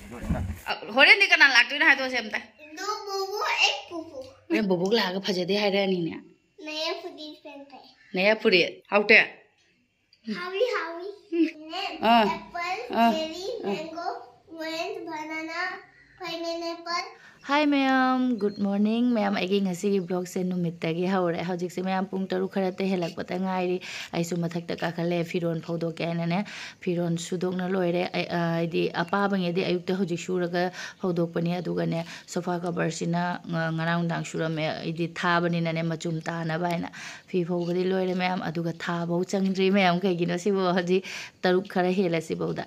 होरेन कना लाक्तोइना हायदो सेमता दो बुबु एक पुपु रे बुबुक लागा फजदे हायरानी ने नया फुडी पेंटे नया फुडी हाउटे हावी Apple cherry mango orange banana pineapple Hi ma'am, good morning ma'am. Again ngasi vlog se numit tagi haure. Hojik se ma'am pung taru kharate helak pata ngairi. Ai su mathak ta ka khale firon phodo ke ne firon sudok na loire ai di apa bang di ayuk ta hojik suraga phodo pani aduga ne sofa cover sina ngarang dang surame ai di tha bani na ne machum ta na bai na fi phogo di loire ma'am aduga tha bau changdri ma'am kai gino si bo hoji taruk khara hela si bo da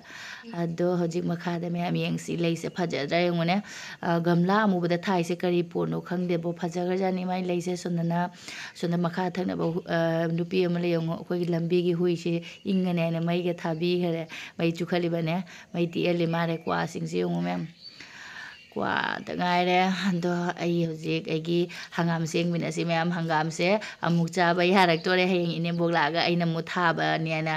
ado hojik makha da ma'am yeng si lei se phaja da yong ne gamla मुबदा थाई से करी पोनो खंगदे बो फजगर जानी माई लेसे सुनना मखा थकना बो नुपी अम लेयंगो अखोई लंबी की हुई से इंगने ने मई के थाबी खरे मई चुखली बने मई तिएली मारे क्वा सिंग से यंगो मैम क्वा तगाइरे अंदो आई हजिक आइगी हंगाम सेंग मिनसी मैम हंगाम से अमुक चाबा यारक्तोरे हयेंग इने बोगलागा आइना मु थाबा नेना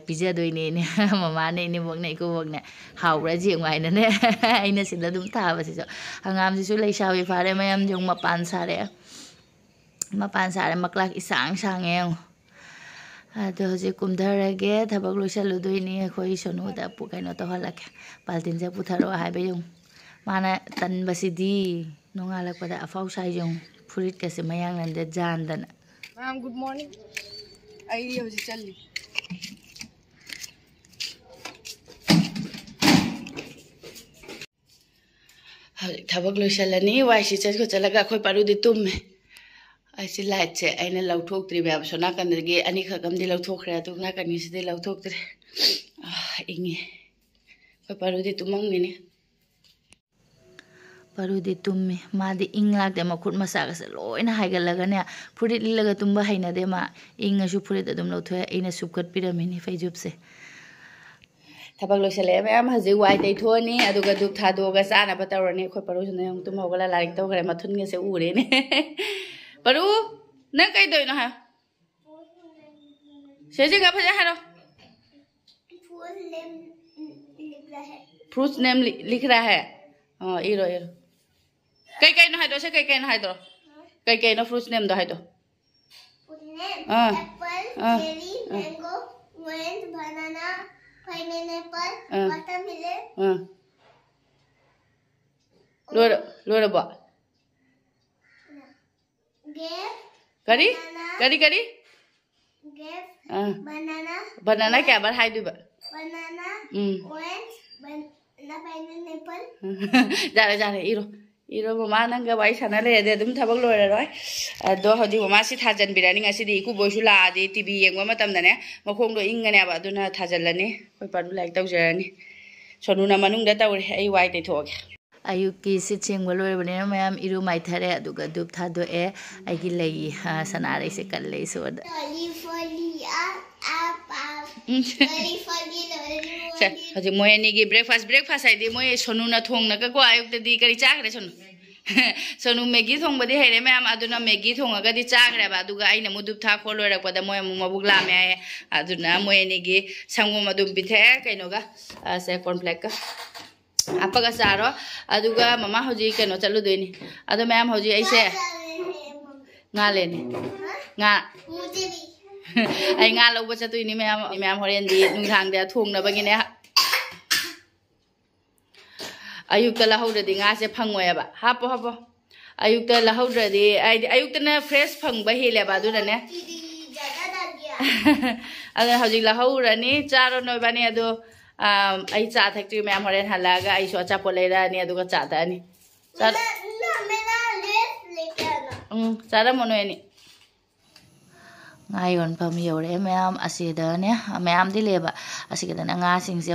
पिजादोइने ने ममा ने इने बोगने इको बोगने हाउरा जेंगाइना ने आइना सिदा दुम थाबा सिसो हंगाम सिसु लेसावी फारे मैम जों मपान सारे मक्लाक इसांग सांगे अदो हजे कुमधरगे थबक लोइसलुदोइनी अखोई सोनुदा पु कइनो तहलके बाल्टिन जे पुथारो हाइबे जों माना तनबसिदी नोंगालकपदा अफाउ साइजों फुरिट कसे मयांग नंदे जानदना मैम गुड मॉर्निंग आई हजे चल्ली हजे थबक लोइसलनी वाइसी चल को चलगा अखोई पारुदी तुम ऐसी लाइट से आइना लौथोक्त्रि मैम सोना कनदगे अनि खकमदि लौथोखरे अदु ना कनिसिदि लौथोक्त्रि इंगे अखोई पारुदी तुमंगिने परुदी तुम्मे मादी इंग लागदे मखुट मसागसे लोइना हाइगलगने फुरिट लिलगा तुम्बा हाइनादे मा इंगसु फुरिट अदुम लौथोय इना सुपकट पिरामिनी फैजुबसे थबक लोइसले मैम हजे वाइ दैथोनी अदुगा दुप थादोगा चाना बतौरने खो परुसने हम तुम होगला लाइक तौगरे मथुनगे से उरेने परू नंग कई दोइनो हा सेजिगा फजा हारो फ्रूट नेम लिख रहा है इरो कई कई ना हाइदो से कई कई ना हाइदो कई कई ना फ्रूट्स नेम दो हाइदो apple cherry mango orange banana pineapple watermelon लोरो बा करी गेप बनाना क्या बार हाइदो बा बनाना ऑरेंज ना पाइनएप्पल जारे इरो ममा नंगा वाई साना लेदे दुम थबक लोयररोय दो हजि ममा सि थाजन बिरानी ngasi di ku boisu laadi tv yengwa matam dane makhong do ingane aba aduna thajalani koi padu like tawjarani sonuna manung da tawre ai wai te thoge ayuki si chengwa loyrbane mayam iru mai thare aduga dup thado e aigi lei sanare se kalle so da हजे मोयनी की breakfast है दी मोय सोनू ना थोंग ना को आयुक्त दी करी चाखरे Sonu Sonu Maggi थोंग बदे हेरे मैम अदुना मैगी थोंगा दी चाखरे बा दुगा आइना मुदुप था खो लोरक पदा मोय मबुक लामे आए अदुना मोयनी की संगो मदुम बिथे कइनोगा से कॉर्नफ्लेक का आपका सारो अदुगा ममा हजी कइनो चलु दोइनी अदो मैम हजी ऐसे nga लेनी nga ai nga louba chatuini मैम होरेन दी नुंथांग दे थोंगनबगिने अयुक्त लहौद्रदी nga से फंगोयबा हापो अयुक्त लहौद्रदी अयुक्तना फ्रेश फंगबा हेलेबा दुरने अद हजि लहौरनी चारो नोबानी अदो आई चा थक्ट्री मैम होरेन हलागा आई सो चापो लेरानी अदुगा चा दानी चारा मनोयनी ngayon pam yore मैम असिदने मैम दिलेबा असिगदना nga singse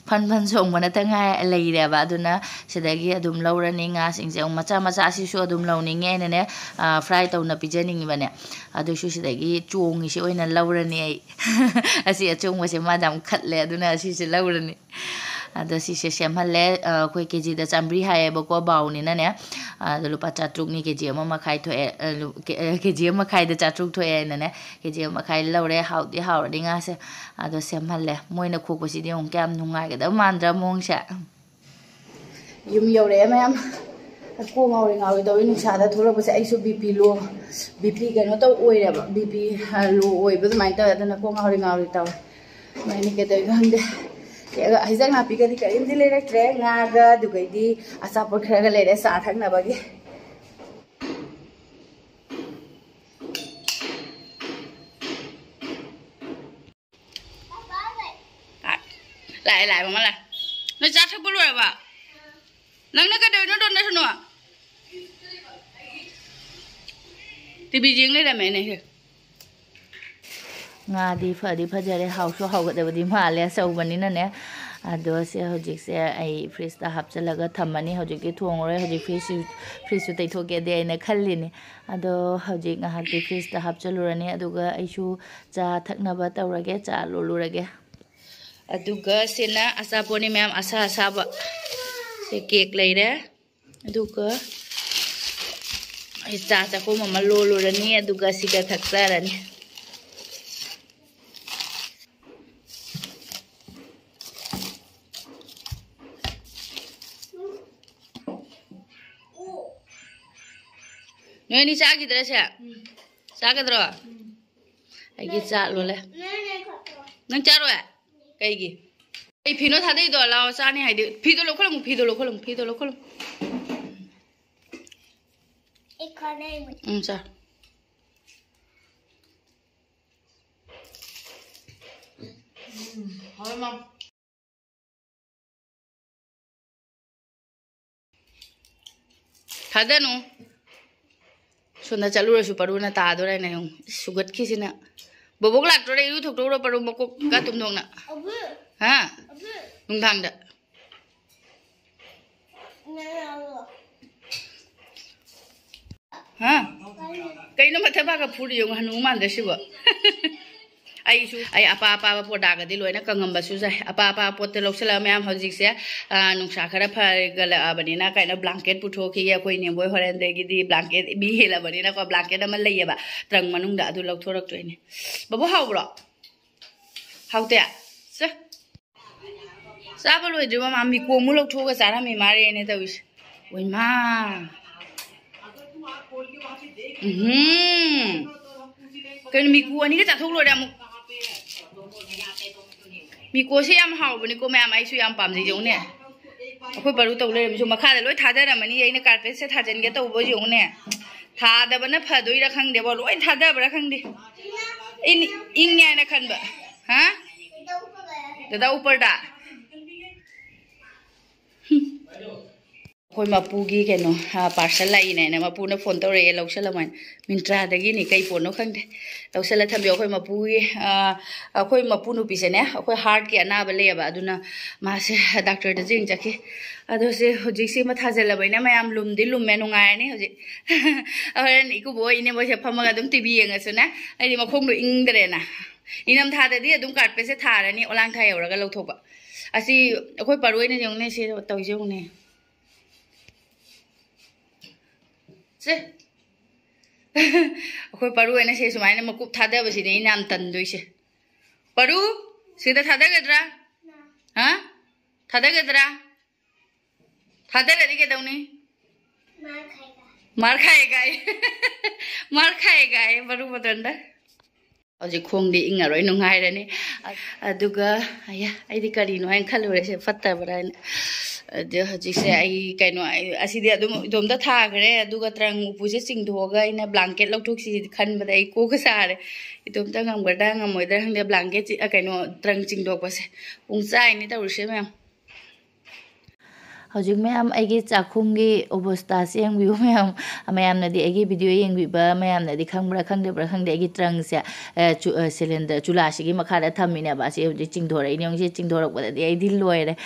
fan song mana ta nga leireba aduna sidagi adum lawrani nga singse macha asi so adum lawninge ne fry tawna pijaning bane adu su sidagi chongi se oina lawrani ai asi achong wase madam khatle aduna asi se lawrani ado si se semhalle koi keji da chambri haye bako bauni na ne adu lupa chatruk ni keji ma makhai tho keji ma khai da chatruk tho e ne keji ma khai lawre haudi hawri nga se ado semhalle moina khokpasi di ong kam nungai ga da mandra mong sa ꯌꯨꯝ ꯌꯧꯔꯛꯑꯦ ꯃꯌꯥꯝ ꯀꯣꯛ ꯉꯥꯎꯔꯤ ꯉꯥꯎꯔꯤ ꯇꯧꯋꯤ ꯅꯨꯡꯁꯥꯗ ꯊꯣꯛꯂꯛꯄꯁꯦ ꯑꯩꯁꯨ BP ꯂꯣ BP ꯀꯩꯅꯣ ꯇꯧ ꯑꯣꯏꯔꯦꯕ ꯕꯤꯄꯤ ꯂꯣ ꯑꯣꯏꯕ ꯑꯗꯨꯃꯥꯏꯅ ꯇꯧꯋꯦ ꯑꯗꯨꯅ ꯀꯣꯛ ꯉꯥꯎꯔꯤ ꯉꯥꯎꯔꯤ ꯇꯧꯋꯦ ꯃꯥꯏꯅ ꯀꯩꯗꯧꯔꯤꯅꯣ ꯈꯪꯗꯦ ꯍꯤꯟꯖꯥꯡ ꯅꯥꯄꯤꯒꯗꯤ ꯀꯔꯤꯝꯇ ꯂꯩꯔꯛꯇ꯭ꯔꯦ ꯉꯥꯒ ꯑꯗꯨꯒꯩꯗꯤ ꯑꯆꯥꯄꯣꯠ ꯈꯔꯒ ꯂꯩꯔꯦ ꯆꯥ ꯊꯛꯅꯕꯒꯤ lại lại mà lại nó chát hết bớt rồi bà nắng nó cái đời nó đôn đây thôi tivi riêng đây là mẹ này kìa nga đi phở giờ hầu số hầu cái đấy đi mà lẽ sầu bữa nay nè đó sẽ hồi trước sẽ ai freeze ta hấp cho là cái thầm này hồi trước cái thuồng rồi hồi trước freeze tay thuốc cái đấy này khăn liền đó hồi trước ngà hạt freeze ta hấp cho luôn này đó cái ai chú cha thắc na bắt đầu cái cha lulu cái aduga sena asaponi ma'am asa asaba se cake leire aduga ai cha ko mama lolo rani aduga siga thaksa rani noi ni cha gidra cha gadro ai gi cha lo le nang cha ro cái gì cái phi nó thay đây rồi là sao này hay được phi tôi lộc không phi tôi lộc không sao hỏi mong thay đây nó xuân đã chalu rồi super na ta đó này không sugar khi xin nè bố bố lạc rồi yêu thuộc rồi paru bố cá tôm nông nè ha nung thang đó ha cái nó mà thấy ba cái phụ đi dùng hàng nung mặn đấy chứ bộ ai apa bố đá cái đi lôi nó càng ngầm bớt rồi apa bố từ lúc xưa là mấy em học dịch sẽ nung sạc cái phải cái là bên này cái nó blanket bút thôi kia coi niệm bôi horen đây cái đi blanket bi là bên này có blanket nó mới lấy vậy trăng mà nung đã từ lúc thôi rồi này bố hậu rồi hậu tệ chứ sao bây giờ mà mì cuồng mua lúc thôi cái giá là mì má này tao ôi má cái mì cuồng này cái giá thuốc rồi đam mì cuồng sẽ em hậu bên này cô mẹ em ấy suy em bám gì giống nè khôi baru tàu lên chúng mà khai là lối thà ra là mình như này carpet sẽ thà trên cái tàu bao giống nè thà đã bên nó phơi đuôi ra khăng để bao lối thà ra ra khăng đi in nghe nó khăn bả hả để tao upper đã khôi mà pu ghi cái nó parcel lại này mà pu nó phone tao rồi lâu sẽ là mình Mintra đấy cái này cây phone nó khăng đấy lâu sẽ là tham biểu khôi mà pu ghi khôi mà pu nó bị thế này khôi heart cái na bên lề bà đuna mà sẽ doctor đã dừng chắc khi đó sẽ hồi trước mà thà là vậy nè mà em lùm đi lùm mẹ nó ngay này hồi trước này cô bố này bây giờ phàm mà đúng tivi nghe xem nè này mà không được in đấy nè inam thà đấy đúng card pe sẽ thà đấy nè olang thay ở cái lâu thuộc ạ asi khôi paruai này giống này sẽ tàu giống này chứ khôi paruai này sẽ số mấy mà cúp thà đấy bây giờ này nam tần đôi chứ paru sẽ thà đấy cái ra hả thà đấy cái ra thà đấy là đi cái đâu này मार खाएगा मार खाएगा baru betul dah Oji khong di inga roi nungai rani aduga aya ai di kari no ai khalu re se fatta baran de haji se ai kai no asi de dum da tha gre aduga trang pu se sing thoga ina blanket lok thuk si khan ba dai ko ka sa re dum ta ngam ga ngam moi da hang de blanket kai no trang sing dok ba se ung sai ni ta ru se mem Hojik mayam aigi chakhungi obostha se yang biu mayam na di aigi video yang bi ba mayam na di khangbra khangde bra khangde aigi trang se cylinder chula sigi makha da thamine ba se hojik chingdora inyong se chingdora ba di ai dil loire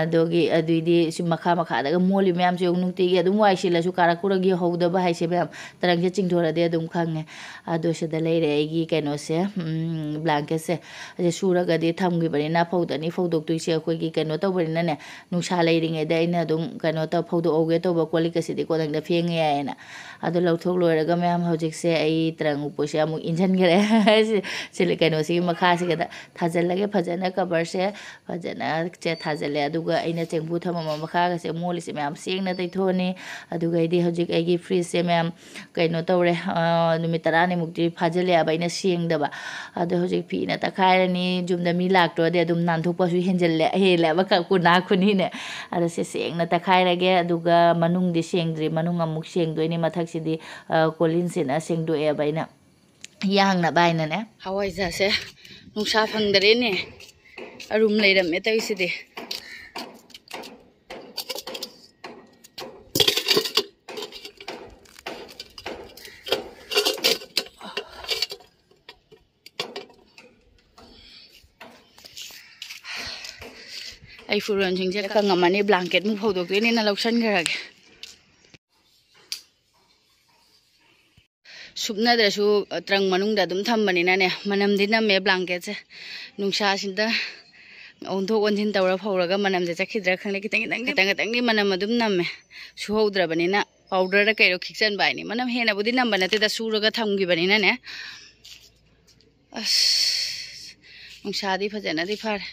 dogi adui di si makha da moli mayam se nung ti gi adum wai sila su kara kura gi houda ba hai se mayam trang se chingdora de adum khange ado se da leire aigi kaino se blanket se je sura ga di thamgi bari na phauda ni phaudok tui se khoi gi kaino to bari na ne nungsa leiringe da ꯑꯩꯅ ꯑꯗꯨꯝ ꯀꯩꯅꯣ ꯇꯧ ꯐꯧꯗꯣꯛꯍꯧꯒꯦ ꯇꯧꯕ ꯀꯣꯜꯂꯤꯛ ꯑꯁꯤꯗꯤ ꯀꯣꯟꯊꯪꯗ ꯐꯦꯡꯉꯦ ꯌꯥꯏꯌꯦꯅ ꯑꯗꯨ ꯂꯧꯊꯣꯛ ꯂꯣꯏꯔꯒ ꯃꯌꯥꯝ ꯍꯧꯖꯤꯛꯁꯦ ꯑꯩ ꯇꯔꯪ ꯎꯞꯄꯁꯦ ꯑꯃꯨꯛ ꯏꯟꯁꯤꯟꯈ꯭ꯔꯦ ꯀꯩꯅꯣꯁꯤꯒꯤ ꯃꯈꯥꯁꯤꯒꯗ ꯊꯥꯖꯤꯜꯂꯒꯦ ꯐꯖꯅ ꯀꯕꯔꯁꯦ ꯐꯖꯅ ꯊꯥꯖꯤꯜꯂꯦ ꯑꯗꯨꯒ ꯑꯩꯅ ꯆꯦꯡꯐꯨ ꯊꯝꯃꯝꯕ ꯃꯈꯥꯒꯁꯦ ꯃꯣꯜꯂꯤꯁꯦ ꯃꯌꯥꯝ ꯁꯦꯡꯅ ꯇꯩꯊꯣꯛꯑꯅꯤ ꯑꯗꯨꯒ ꯑꯩꯗꯤ ꯍꯧꯖꯤꯛ ꯑꯩꯒꯤ ꯐ꯭ꯔꯤꯖꯁꯦ ꯃꯌꯥꯝ ꯀꯩꯅꯣ ꯇꯧꯔꯦ ꯅꯨꯃꯤꯠ 10ꯅꯤꯃꯨꯛꯇꯤ ꯐꯥꯖꯤꯜꯂꯛꯑꯦꯕ ꯑꯩꯅ ꯁꯦꯡꯗꯕ ꯑꯗꯣ ꯍꯧꯖꯤꯛ ꯐꯤꯅ ꯇꯛꯈꯥꯏꯔꯅꯤ ꯌꯨꯝꯗ ꯃꯤ ꯂꯥꯛꯇ꯭ꯔꯗꯤ ꯑꯗꯨꯝ ꯅꯥꯟꯊꯣꯛꯄꯁꯨ ꯍꯦꯜꯂꯦꯕ ꯀꯨꯅꯥ ꯈꯨꯅꯤꯅꯦ ꯑꯗꯣ ꯁꯦꯡꯅ ꯇꯛꯈꯥꯏꯔꯒꯦ ꯑꯗꯨꯒ ꯃꯅꯨꯡꯗꯤ ꯁꯦꯡꯗ꯭ꯔꯤ ꯃꯅꯨꯡ ꯑꯃꯨꯛ ꯁꯦꯡꯗꯣꯏꯅꯤ ꯃꯊꯛꯁꯤꯗꯤ ꯀꯣꯂꯤꯟꯁꯤꯅ ꯁꯦꯡꯗꯣꯛꯑꯦꯕ ꯑꯩꯅ ꯌꯥꯡꯅꯕ ꯍꯥꯏꯅꯅꯦ ꯍꯋꯥꯏꯖꯥꯔꯁꯦ ꯅꯨꯡꯁꯥ ꯐꯪꯗ꯭ꯔꯦꯅꯦ ꯑꯔꯨꯝ ꯂꯩꯔꯝꯃꯦ ꯇꯧꯔꯤꯁꯤꯗꯤ ꯑꯩ ꯐꯨꯔꯣꯟꯁꯤꯡꯁꯦ ꯀꯪꯉꯝꯃꯅꯤ ꯕ꯭ꯂꯥꯡꯀꯦꯠ ꯃꯨꯛ ꯐꯧꯗꯣꯛꯇꯣꯏꯅꯤꯅ ꯂꯧꯁꯟꯈ꯭ꯔꯒꯦ ꯁꯨꯞꯅꯗ꯭ꯔꯁꯨ ꯇ꯭ꯔꯪ ꯃꯅꯨꯡꯗ ꯑꯗꯨꯝ ꯊꯝꯕꯅꯤꯅꯅꯦ ꯃꯅꯝꯗꯤ ꯅꯝꯃꯦ ꯕ꯭ꯂꯥꯡꯀꯦꯠꯁꯦ ꯅꯨꯡꯁꯥꯁꯤꯗ ꯑꯣꯟꯊꯣꯛ ꯑꯣꯟꯁꯤꯟ ꯇꯧꯔ ꯐꯧꯔꯒ ꯃꯅꯝꯁꯦ ꯆꯠꯈꯤꯗ꯭ꯔꯥ ꯈꯪꯗꯦ ꯈꯤꯇꯪꯗꯤ ꯃꯅꯝ ꯑꯗꯨꯝ ꯅꯝꯃꯦ ꯁꯨꯍꯧꯗ꯭ꯔꯕꯅꯤꯅ ꯄꯥꯎꯗꯔꯗ ꯀꯩꯔꯣ ꯈꯤꯛꯆꯟꯕ ꯍꯥꯏꯅꯤ ꯃꯅꯝ ꯍꯦꯟꯅꯕꯨꯗꯤ ꯅꯝꯕ ꯅꯠꯇꯦꯗ ꯁꯨꯔꯒ ꯊꯝꯈꯤꯕꯅꯤꯅꯅꯦ ꯑꯁ ꯅꯨꯡꯁꯥꯗꯤ ꯐꯖꯅꯗꯤ ꯐꯔꯦ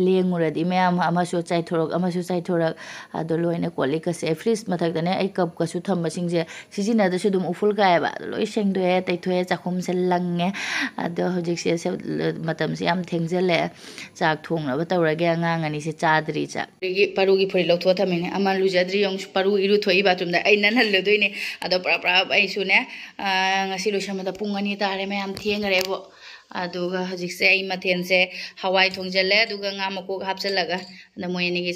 ꯂꯦꯡꯉꯨꯔꯗꯤ ꯃꯌꯥꯝ ꯑꯃꯁꯨ ꯆꯥꯏꯊꯣꯔꯛ ꯑꯗꯣ ꯂꯣꯏꯅ ꯀꯣꯜꯂꯤꯛꯀꯁꯦ ꯐ꯭ꯔꯤꯖ ꯃꯊꯛꯇꯅꯦ ꯑꯩ ꯀꯞꯀꯁꯨ ꯊꯝꯕꯁꯤꯡꯁꯦ ꯁꯤꯖꯤꯟꯅꯗꯁꯨ ꯑꯗꯨꯝ ꯎꯐꯨꯜ ꯀꯥꯏꯑꯕ ꯂꯣꯏ ꯁꯦꯡꯗꯣꯛꯑꯦ ꯇꯩꯊꯣꯛꯑꯦ ꯆꯥꯛꯈꯨꯝꯁꯦ ꯂꯪꯉꯦ ꯑꯗꯣ ꯍꯧꯖꯤꯛꯁꯦ ꯃꯇꯝꯁꯦ ꯌꯥꯝ ꯊꯦꯡꯖꯤꯜꯂꯛꯑꯦ ꯆꯥꯛ ꯊꯣꯡꯅꯕ ꯇꯧꯔꯒꯦ ꯑꯉꯥꯡ ꯑꯅꯤꯁꯦ ꯆꯥꯗ꯭ꯔꯤ ꯆꯥꯛ ꯄꯔꯨꯒꯤ ꯐꯨꯔꯤꯠ ꯂꯧꯊꯣꯛꯑ ꯊꯝꯃꯤꯅꯦ ꯑꯃ ꯂꯨꯖꯗ꯭ꯔꯤ ꯑꯃꯨꯛ ꯄꯔꯨ ꯏꯔꯨꯊꯣꯛꯏ ꯕꯥꯊꯔꯨꯝꯗ ꯑꯩ ꯅꯟꯍꯜꯂꯨꯗꯣꯏꯅꯦ ꯑꯗꯣ ꯄꯨꯔꯥꯞ ꯑꯩꯁꯨꯅꯦ ꯉꯁꯤ ꯂꯣꯏꯁꯟꯕꯗ ꯄꯨꯡ 2 ꯇꯥꯔꯦ ꯃꯌꯥꯝ ꯊꯦꯡꯈ꯭ꯔꯦꯕꯣ ꯑꯗꯨꯒ ꯍꯧꯖꯤꯛꯁꯦ ꯑꯩ ꯃꯊꯦꯜꯁꯦ ꯍꯋꯥꯏ ꯊꯣꯡꯖꯜꯂꯦ ꯑꯗꯨꯒ ꯉꯥ ꯃꯀꯣꯛ ꯍꯥꯞꯆꯜꯂꯒ ꯑꯗ ꯃꯣꯏ ꯑꯅꯤꯒꯤ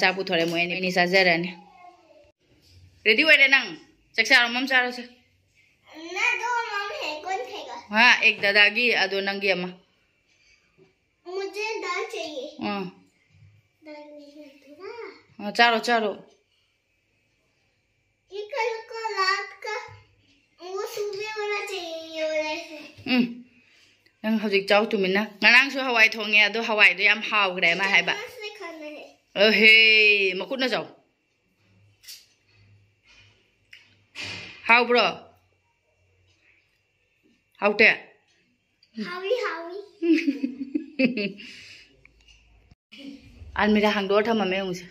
ꯆꯥꯛ ꯄꯨꯊꯣꯔꯛꯑꯦ ꯃꯣꯏ ꯑꯅꯤ ꯆꯥꯖꯔꯅꯤ रेडी हो रहे नंग चक्सा मम चारोसे ना दो मम है कौन खाएगा हाँ एक दादागी अदो नंगी अम्मा मुझे दाल चाहिए हाँ दाल नहीं हाँ चारो ये कल को रात का वो सुबह वाला चाहिए वैसे नंग हजिक चाव तुमिना nganangsु hawai thonge ado hawai do yam hawgre ma haiba he makutna jaw How bro? How te? Howie. Almira hang door thama me ungse.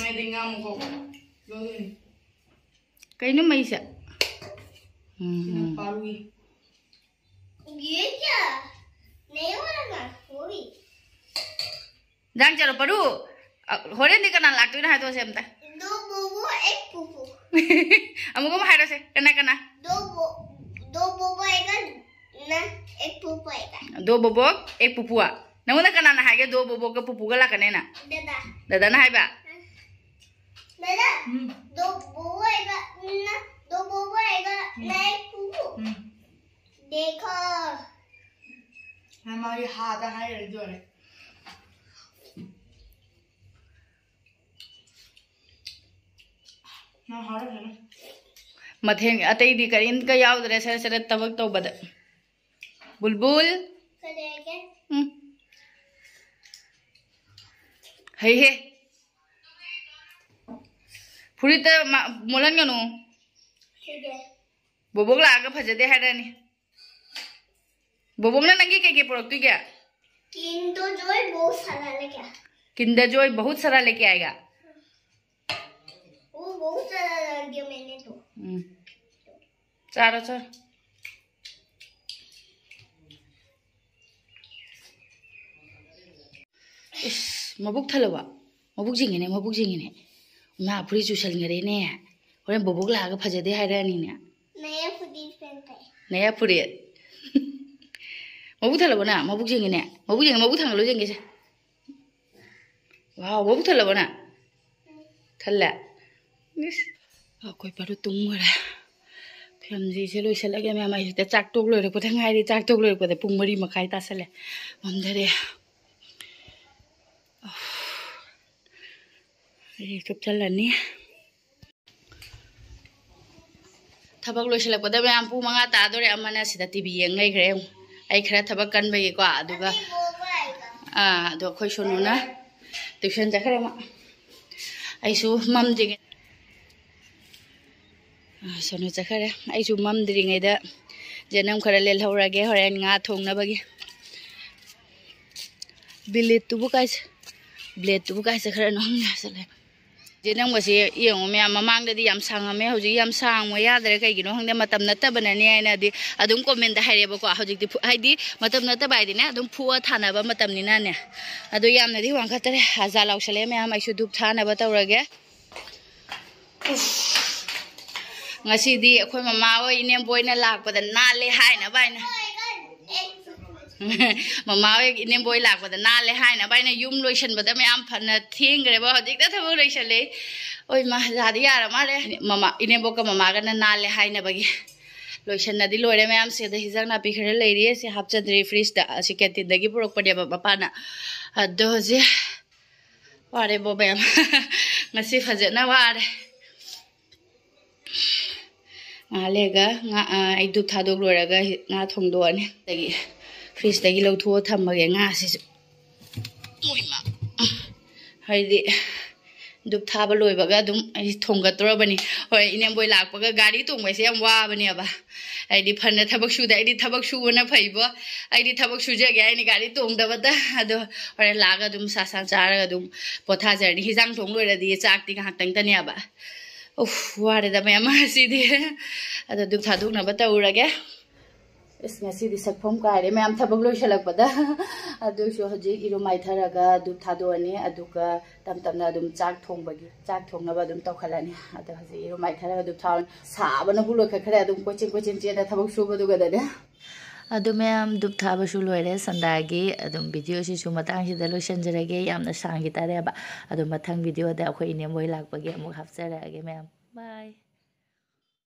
Mai dingam ko. Kaino mai sa? Parui. Ye kya? Nahi ho raha wo bhi. Jang chalo paru. होरे नहीं करना लागतो ना है तो same ता दो बोबो एक पुपू हमको में हाइरो से कना दो बोबो एक ना एक पुपू एक दो बोबो एक पुपुआ नंगो ना कना ना हागे दो बोबो का पुपू का लाकने ना दादा ना हाइबा दादा दो बोबो एक ना एक पुपू देखो हमारी हाथ हाइरो जो है मथेंग अतैदी करीन का यावदरे सर तबक तौबद बुलबुल हे फुरित मोलन गनु बोबोग लागा फजदे हायरानी बोबोग ना नंगी के प्रोडक्ट क्या किंडर जॉय बहुत सारा लेके आएगा बहुत सारा डाल दिया मैंने तो चारो इस मबुक थलवा मबुक जिंगिने मा फुरी चुसल गरेने होरे बबुक लागा फजदे हायरानी ने नया फुरी मबुक थलवा ना मबुक जिंगिने मबुक थांगलो जिंगिसे वाव मबुक थलवा ना थल्ला कोई पारू तुम गरे फैमिली से लोइसलगे मैं माइ सिते चाक टोक लोइरपथे ngairi चाक टोक लोइरपथे पुंग 3 मखाइ तासले मंदरे ये कब चलनी थबक लोइसलकपदा मैम पुंग 5 तादोरे अमना सिदा टीवी येंग लेख्रे आई खरा थबक कनबगी को अदुगा अदो खoi सोनुना ट्यूशन जखरे मा आइसु ममदिगे सोनु जखरे आइसु ममद्रिङैदा जेनम खरा लेलहौरागे होरेन nga थोंगनबगी बिलेट तुबु काइस ब्लेड तुबु काइस खरा नोंग सले जेनम गसे येंगो मैम ममांगदि याम सांगमे हौजि याम सांगमो यादरे कइगिनो हंगदे मतम नत्तबनने आइनादि अदुम कमेन्ट हाइरेबको हौजिकदि हाइदि मतम नत्तबाइदिने अदुम फुआ थानाबा मतमनिना ने अदु यामनदि वांखतरे आजा लाउसले ma'am आइसु दुप थानाबा तौरगे ngasi di akhoi mama oi inem boina lakpada nale haina baina mama oi inem boy lakpada nale haina baina yum loisan bada me am phana thingre ba hojik ta thabu loisale oi ma jadi yara mare mama inem boka mama ga nale haina bagi loisan na di loire me am se da hijang na pikhre leiri se hapchadri fridge da se canteen dagi purok pade ba pana ado je ware bo bam ngasi phajana ware लेगा आई दुप थादोक लोरगा nga thongdoani tagi freeze tagi lotho thamage nga si moima haidi dup thaba loibaga dum ai thongga torabani hoi inem boy lakpaga gari tongbai se yam wa bani aba aidi phanna thabak su da aidi thabak su na phaibo aidi thabak su je ga ni gari tongdaba da ado hore laga dum sa sa charaga dum potha jarni hijang thong loira di chak ti ha tang tani aba uff ware da मैम सिदी अद दुप थादुक न बताउरगे इस ngasi di sakphom kaire मैम थबक लोइसलकपदा अदु सो हजि इरो माइथरगा दुप थादोनी अदुगा तम तमना दुम चाक थोंबगी चाक थोंगनबा दुम तौखलानी अद हजि इरो माइथरगा दुप थावन साबन बुलो खखरे दुम कोचिन चेदा थबक सुबदुगा दने अदु मैम दुप थाबसु लोइरे संदागी अदुम वीडियो सिसु मतंग सिदा लोइसनजरगे यामना सांगी तारेबा अदु मथंग वीडियो दा अखोइ इनेम बोय लाकपगे अमु हाफजरगे मैम बाय